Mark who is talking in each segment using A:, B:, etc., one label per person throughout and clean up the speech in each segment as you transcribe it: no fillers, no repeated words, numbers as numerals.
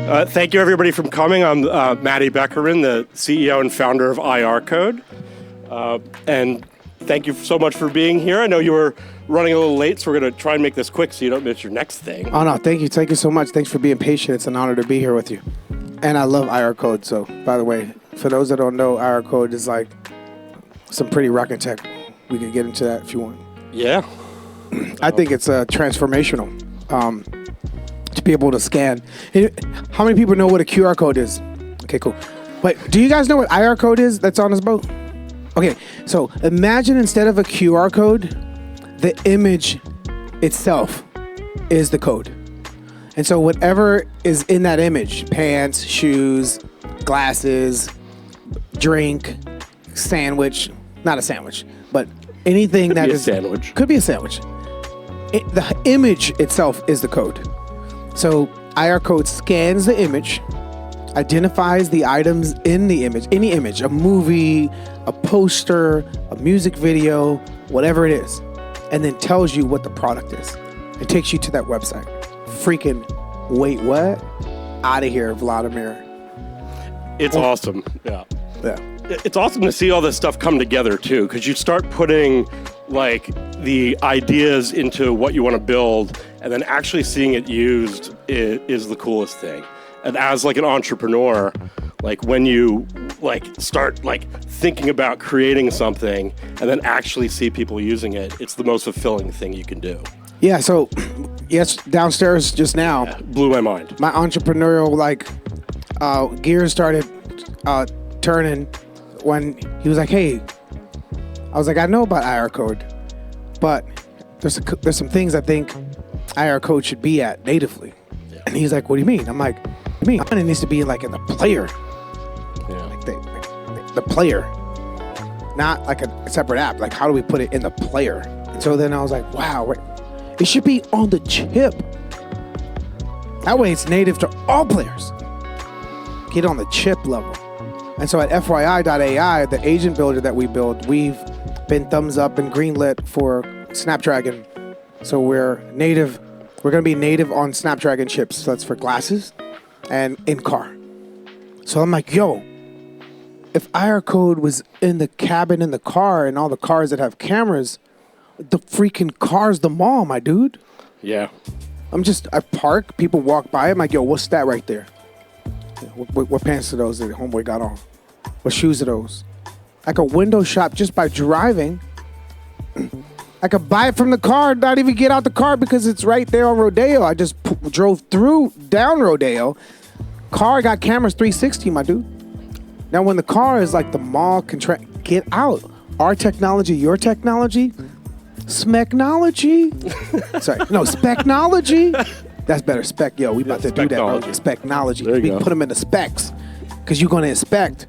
A: Thank you, everybody, for coming. I'm Matty Beckerman, the CEO and founder of IR Code. And thank you so much for being here. I know you were running a little late, so we're going to try and make this quick so you don't miss your next thing.
B: Oh, no, thank you. Thank you so much. Thanks for being patient. It's an honor to be here with you. And I love IR Code. So, by the way, for those that don't know, IR Code is like some pretty rockin' tech. We can get into that if you want.
A: Yeah.
B: I think it's transformational to be able to scan. How many people know what a QR code is? Okay, cool. But do you guys know what IR code is that's on this boat? Okay, so imagine instead of a QR code, the image itself is the code. And so whatever is in that image, pants, shoes, glasses, drink, sandwich, not a sandwich, but anything that is
A: sandwich.
B: Could be a sandwich. The image itself is the code. So IR code scans the image, identifies the items in the image, any image, a movie, a poster, a music video, whatever it is, and then tells you what the product is. It takes you to that website. Freaking, wait, what? Out of here, Vladimir.
A: It's awesome. Yeah. It's awesome to see all this stuff come together, too, because you start putting like the ideas into what you want to build, and then actually seeing it used is the coolest thing. And as like an entrepreneur, like when you like start like thinking about creating something and then actually see people using it, it's the most fulfilling thing you can do.
B: Yeah, so yes, downstairs just now,
A: blew my mind.
B: My entrepreneurial gears started turning when he was like, "Hey," I was like, "I know about IR code, but there's some things I think IR code should be at natively." Yeah. And he's like, "What do you mean?" I'm like, "I mean, it needs to be like in the player, like the player, not like a separate app. Like, how do we put it in the player?" And so then I was like, "Wow, it should be on the chip. That way, it's native to all players. Get on the chip level." And so at FYI.ai, the agent builder that we build, we've been thumbs up and greenlit for Snapdragon. So we're native. We're going to be native on Snapdragon chips. So that's for glasses and in car. So I'm like, yo, if IR code was in the cabin in the car and all the cars that have cameras, the freaking car's the mall, my dude.
A: Yeah.
B: I park, people walk by. I'm like, yo, what's that right there? What pants are those that homeboy got on? What shoes are those? I could window shop just by driving. I could buy it from the car, not even get out the car because it's right there on Rodeo. I just drove down Rodeo. Car got cameras 360, my dude. Now when the car is like the mall, get out. Our technology, your technology, Smechnology. Sorry, no, Specnology. That's better. Spec, yo, we about to do that, bro. Specnology. We can put them in the specs because you're going to inspect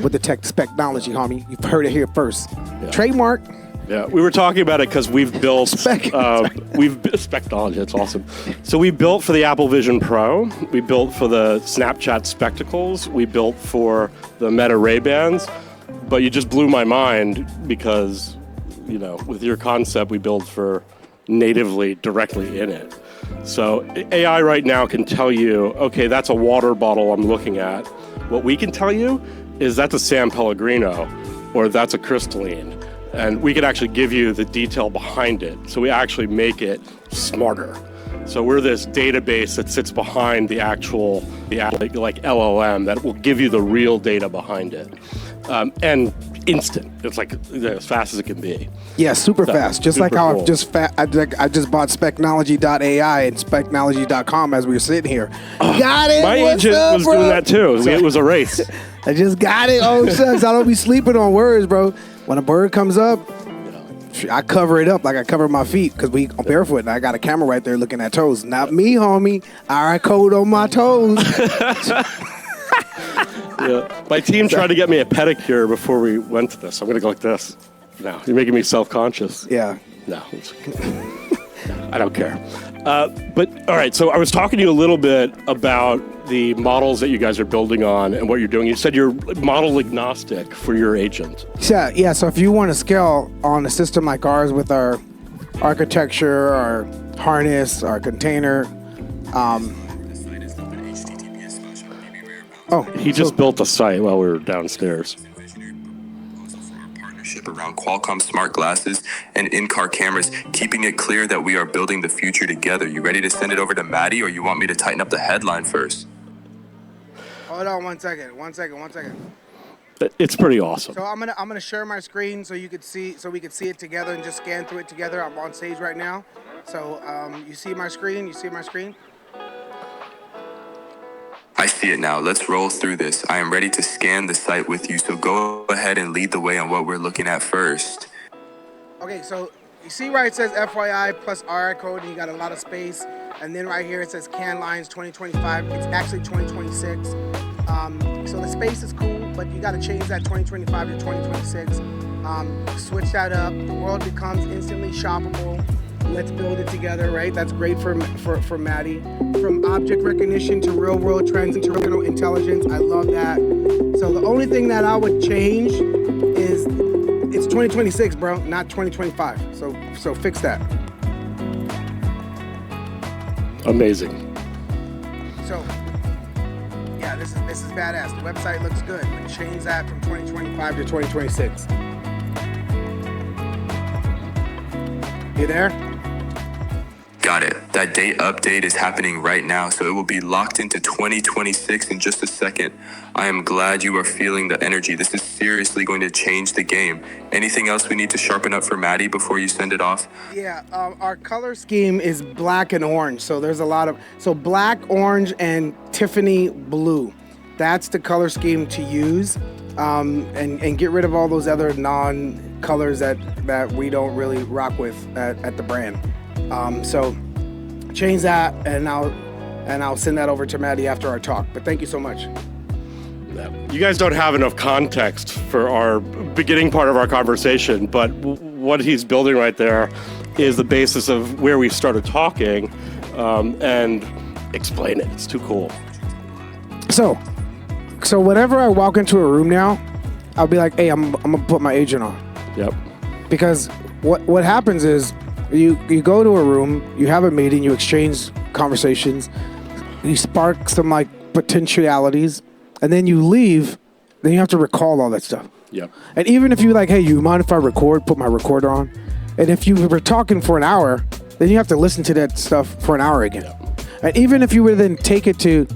B: with the tech Specnology, homie. You've heard it here first. Yeah. Trademark.
A: Yeah, we were talking about it because we've built Specnology. That's awesome. So we built for the Apple Vision Pro. We built for the Snapchat Spectacles. We built for the Meta Ray-Bans. But you just blew my mind because, you know, with your concept, we build for natively directly in it. So AI right now can tell you, okay, that's a water bottle I'm looking at. What we can tell you is that's a San Pellegrino or that's a crystalline. And we can actually give you the detail behind it. So we actually make it smarter. So we're this database that sits behind the actual like LLM that will give you the real data behind it. And instant. It's like as fast as it can be.
B: Yeah, super fast. Just like how cool. I just bought Specnology.ai and Specnology.com as we were sitting here. Got it.
A: My agent was doing that too. It was a race.
B: I just got it. Oh, shucks. I don't be sleeping on words, bro. When a bird comes up, I cover it up like I cover my feet because I'm barefoot and I got a camera right there looking at toes. Not me, homie. IR code on my toes.
A: Yeah. My team tried to get me a pedicure before we went to this. I'm going to go like this. No, you're making me self-conscious.
B: Yeah.
A: No. I don't care. But, all right, so I was talking to you a little bit about the models that you guys are building on and what you're doing. You said you're model agnostic for your agent.
B: Yeah. So if you want to scale on a system like ours with our architecture, our harness, our container, Oh,
A: He just built the site while we were downstairs.
C: Around Qualcomm smart glasses and in-car cameras, keeping it clear that we are building the future together. You ready to send it over to Matty, or you want me to tighten up the headline first?
B: Hold on 1 second.
A: It's pretty awesome.
B: So I'm gonna share my screen so you could see, so we could see it together and just scan through it together. I'm on stage right now. So you see my screen? You see my screen?
C: I see it now. Let's roll through this. I am ready to scan the site with you, so go ahead and lead the way on what we're looking at first.
B: Okay, so you see right, it says FYI plus RI code, and you got a lot of space. And then right here it says Can Lines 2025. It's actually 2026. So the space is cool, but you got to change that 2025 to 2026. Switch that up. The world becomes instantly shoppable. Let's build it together, right? That's great for Matty. From object recognition to real world trends into regional intelligence. I love that. So the only thing that I would change is it's 2026, bro, not 2025. So fix that.
A: Amazing.
B: So yeah, this is badass. The website looks good, but change that from 2025 to 2026. You there?
C: Got it. That date update is happening right now, so it will be locked into 2026 in just a second. I am glad you are feeling the energy. This is seriously going to change the game. Anything else we need to sharpen up for Matty before you send it off?
B: Yeah, our color scheme is black and orange. So there's a lot of, so black, orange, and Tiffany blue. That's the color scheme to use. And get rid of all those other non-colors that we don't really rock with at the brand. So change that, and I'll send that over to Matty after our talk. But thank you so much.
A: You guys don't have enough context for our beginning part of our conversation, but what he's building right there is the basis of where we started talking, and explain it. It's too cool.
B: So whenever I walk into a room now, I'll be like, hey, I'm gonna put my agent on.
A: Yep.
B: Because what happens is you go to a room, you have a meeting, you exchange conversations, you spark some like potentialities, and then you leave, then you have to recall all that stuff.
A: Yep.
B: And even if you like, hey, you mind if I record, put my recorder on? And if you were talking for an hour, then you have to listen to that stuff for an hour again. Yep. And even if you were then take it to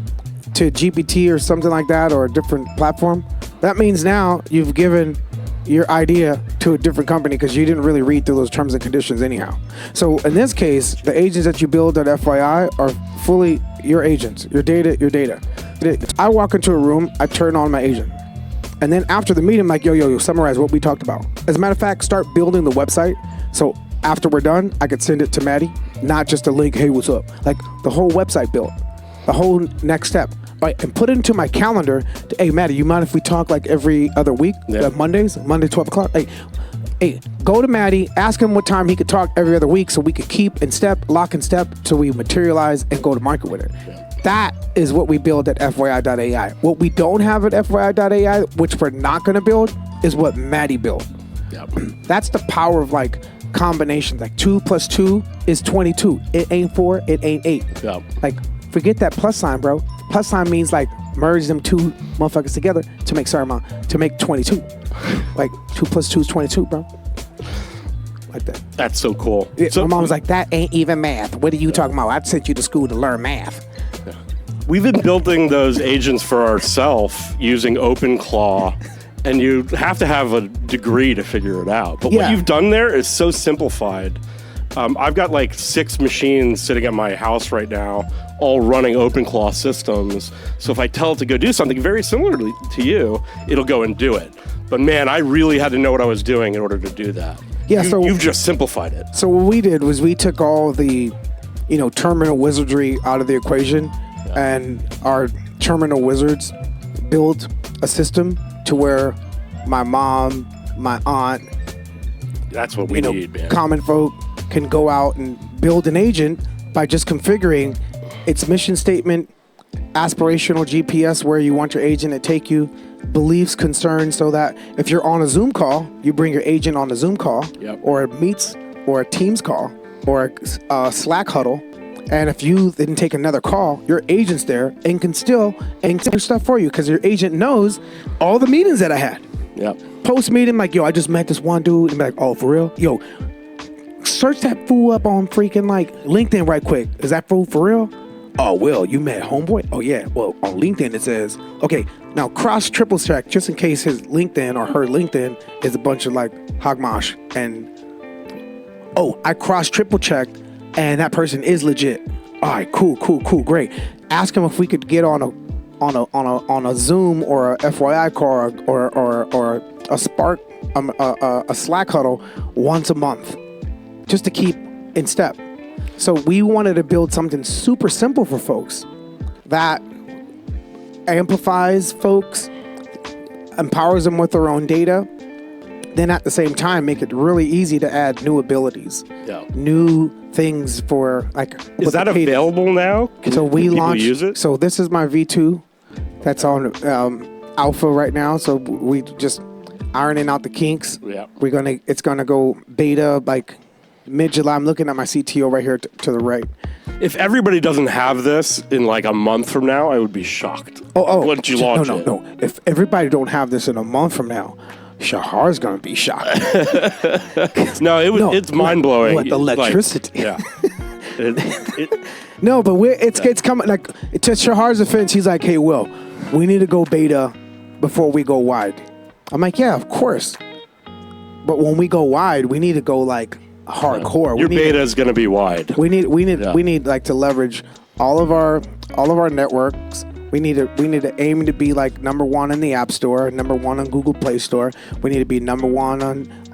B: GPT or something like that, or a different platform, that means now you've given your idea to a different company because you didn't really read through those terms and conditions anyhow. So in this case, the agents that you build at FYI are fully your agents, your data. I walk into a room, I turn on my agent. And then after the meeting, I'm like, yo, summarize what we talked about. As a matter of fact, start building the website. So after we're done, I could send it to Matty, not just a link, hey, what's up? Like the whole website built, the whole next step. Right, and put it into my calendar. Hey, Matty, you mind if we talk like every other week?
A: Yeah.
B: Monday, 12 o'clock? Hey, go to Matty, ask him what time he could talk every other week so we could keep in step, lock in step, till we materialize and go to market with it. Yeah. That is what we build at FYI.ai. What we don't have at FYI.ai, which we're not going to build, is what Matty built.
A: Yep.
B: That's the power of like combinations. Like 2 + 2 is 22. It ain't 4, it ain't 8.
A: Yep.
B: Like, forget that plus sign, bro. Plus sign means like merge them two motherfuckers together to make 22. Like 2 + 2 is 22, bro. Like that.
A: That's so cool.
B: Yeah,
A: So
B: my mom was like, that ain't even math. What are you talking about? I sent you to school to learn math.
A: we've been building those agents for ourselves using OpenClaw, and you have to have a degree to figure it out. But what you've done there is so simplified. I've got like 6 machines sitting at my house right now, all running OpenClaw systems. So if I tell it to go do something very similar to you, it'll go and do it. But man, I really had to know what I was doing in order to do that.
B: Yeah, so
A: you've just simplified it.
B: So what we did was we took all the, terminal wizardry out of the equation, and our terminal wizards built a system to where my mom, my aunt,
A: that's what we need, man.
B: Common folk can go out and build an agent by just configuring its mission statement, aspirational GPS, where you want your agent to take you, beliefs, concerns, so that if you're on a Zoom call, you bring your agent on a Zoom call, or a Meets or a Teams call or a Slack huddle, And if you didn't take another call, your agent's there and can still do stuff for you because your agent knows all the meetings that I had.
A: Yep.
B: Post meeting, like, yo, I just met this one dude, and be like, oh, for real? Yo, search that fool up on freaking like LinkedIn right quick. Is that fool for real? Oh, Will, you met homeboy? Oh yeah. Well, on LinkedIn it says, okay, now triple check just in case his LinkedIn or her LinkedIn is a bunch of like hogmash. And oh, I triple checked and that person is legit. All right, cool, great. Ask him if we could get on a Zoom or a FYI call or a Spark, a Slack huddle once a month, just to keep in step. So we wanted to build something super simple for folks that amplifies folks, empowers them with their own data, then at the same time make it really easy to add new abilities, new things for like.
A: Is that available now?
B: So we launched.
A: Use it?
B: So this is my V2, that's on alpha right now. So we just ironing out the kinks.
A: Yeah.
B: It's gonna go beta like mid-July. I'm looking at my CTO right here to the right.
A: If everybody doesn't have this in like a month from now, I would be shocked. Once you launch it.
B: No. If everybody don't have this in a month from now, Shahar's gonna be shocked.
A: It's mind blowing.
B: What, the electricity?
A: Like, yeah.
B: No, but it's coming. Like, to Shahar's defense, he's like, "Hey, Will, we need to go beta before we go wide." I'm like, "Yeah, of course." But when we go wide, we need to go like hardcore.
A: Your beta is going to be wide.
B: We need like to leverage all of our networks. We need to aim to be like number one in the App Store, number one on Google Play Store. We need to be number one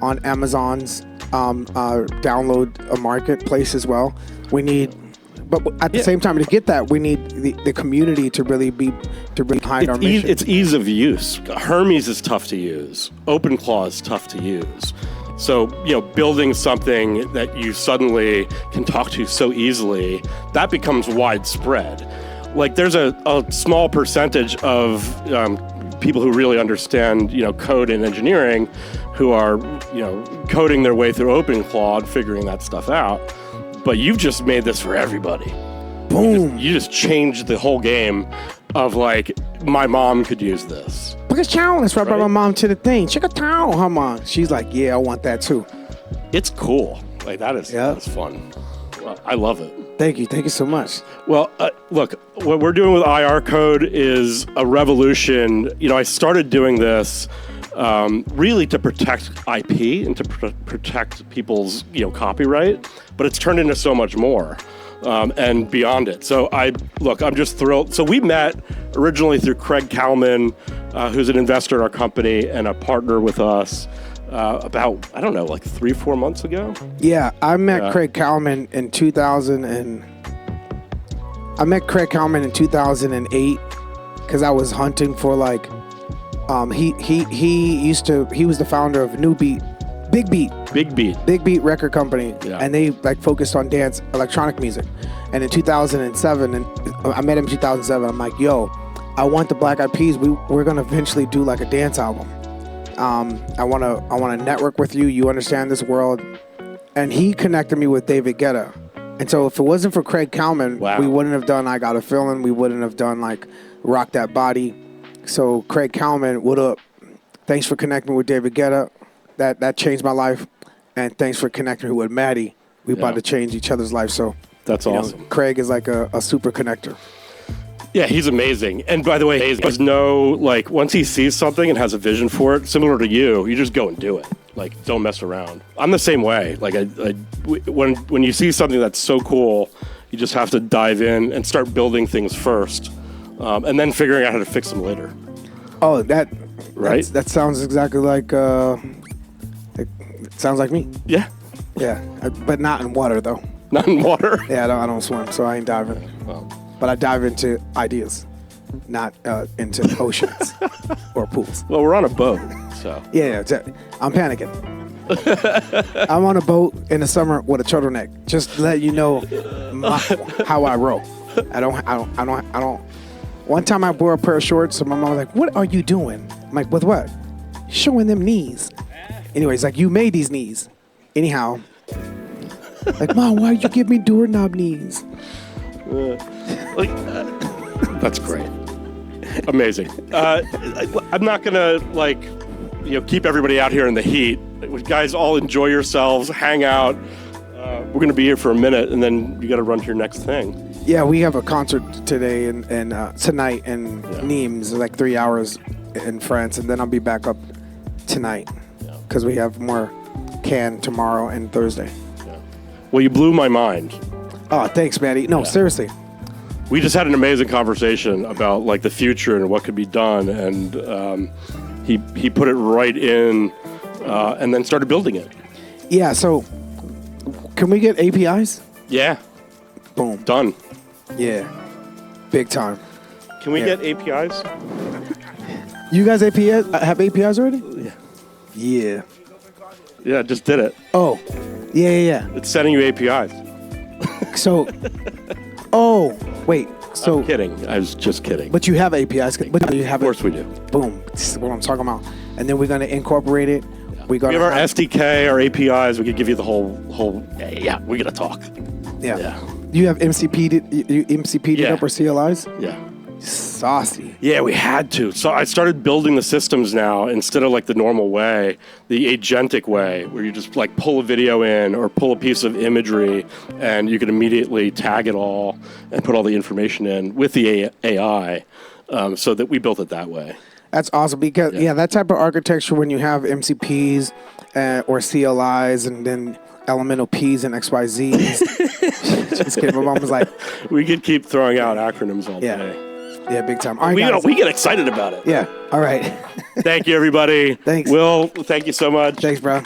B: on Amazon's download marketplace as well. But at the same time, to get that, we need the community to really be behind our mission.
A: It's ease of use. Hermes is tough to use. OpenClaw is tough to use. So, building something that you suddenly can talk to so easily, that becomes widespread. Like, there's a small percentage of people who really understand, code and engineering who are, coding their way through OpenClaw and figuring that stuff out. But you've just made this for everybody.
B: Boom.
A: You just changed the whole game of like, my mom could use this.
B: Because challenge, I brought my mom to the thing. Check it out, her mom. She's like, yeah, I want that too.
A: It's cool. Like, that is fun. I love it.
B: Thank you so much.
A: Well, look, what we're doing with IR Code is a revolution. I started doing this really to protect IP and to protect people's copyright, but it's turned into so much more and beyond it. So I'm just thrilled. So we met originally through Craig Kalman, who's an investor in our company and a partner with us. About, I don't know, like 3-4 months ago?
B: Yeah, I met Craig Kalman in 2008 because I was hunting for like, he was the founder of Big Beat record company, and they like focused on dance, electronic music. And in 2007, and I met him in 2007, I'm like, yo, I want the Black Eyed Peas. We're gonna eventually do like a dance album. I want to network with you. You understand this world. And he connected me with David Guetta. And so if it wasn't for Craig Kalman, we wouldn't have done I Got a Feeling. We wouldn't have done like Rock That Body. So Craig Kalman, what up? Thanks for connecting me with David Guetta. That changed my life. And thanks for connecting me with Matty. We about to change each other's lives. So
A: that's awesome.
B: Craig is like a super connector.
A: Yeah, he's amazing. And by the way, there's no, like, once he sees something and has a vision for it, similar to you just go and do it. Like, don't mess around. I'm the same way. Like, when you see something that's so cool, you just have to dive in and start building things first, and then figuring out how to fix them later.
B: Oh,
A: right?
B: That sounds exactly like, it sounds like me.
A: Yeah.
B: Yeah, but not in water, though.
A: Not in water?
B: Yeah, I don't swim, so I ain't diving. Well. But I dive into ideas, not into oceans or pools.
A: Well, we're on a boat, so.
B: Yeah, I'm panicking. I'm on a boat in the summer with a turtleneck. Just to let you know how I row. I don't. One time I wore a pair of shorts, and my mom was like, "What are you doing?" I'm like, "With what?" Showing them knees. Anyways, like, you made these knees. Anyhow. Like, Mom, why'd you give me doorknob knees?
A: That's great. Amazing. I'm not gonna keep everybody out here in the heat. Guys, all enjoy yourselves, hang out. We're gonna be here for a minute, and then you got to run to your next thing.
B: Yeah, we have a concert today and tonight in Nimes, like 3 hours in France, and then I'll be back up tonight because we have more Cannes tomorrow and Thursday.
A: Yeah. Well, you blew my mind.
B: Oh, thanks, Matty. No, seriously.
A: We just had an amazing conversation about the future and what could be done, and he put it right in, and then started building it.
B: Yeah. So, can we get APIs?
A: Yeah.
B: Boom.
A: Done.
B: Yeah. Big time.
A: Can we get APIs?
B: You guys have APIs already?
A: Yeah.
B: Yeah.
A: Yeah, just did it.
B: Oh. Yeah.
A: It's sending you APIs.
B: So. Oh. Wait. So.
A: I'm kidding. I was just kidding.
B: But you have APIs. But you have
A: of course we do.
B: Boom. This is what I'm talking about. And then we're gonna incorporate it.
A: We have our SDK, our APIs. We could give you the whole. Yeah, we gotta talk.
B: Yeah. You have MCP'd it up or CLIs?
A: Yeah.
B: Saucy.
A: Yeah, we had to. So I started building the systems now instead of the normal way, the agentic way, where you just pull a video in or pull a piece of imagery, and you can immediately tag it all and put all the information in with the AI, so that we built it that way.
B: That's awesome because that type of architecture when you have MCPs or CLIs and then elemental Ps and XYZs. Just kidding. My mom was like,
A: we could keep throwing out acronyms all day.
B: Yeah, big time. All right,
A: we get excited about it.
B: Yeah. All right.
A: Thank you, everybody.
B: Thanks.
A: Will, thank you so much.
B: Thanks, bro.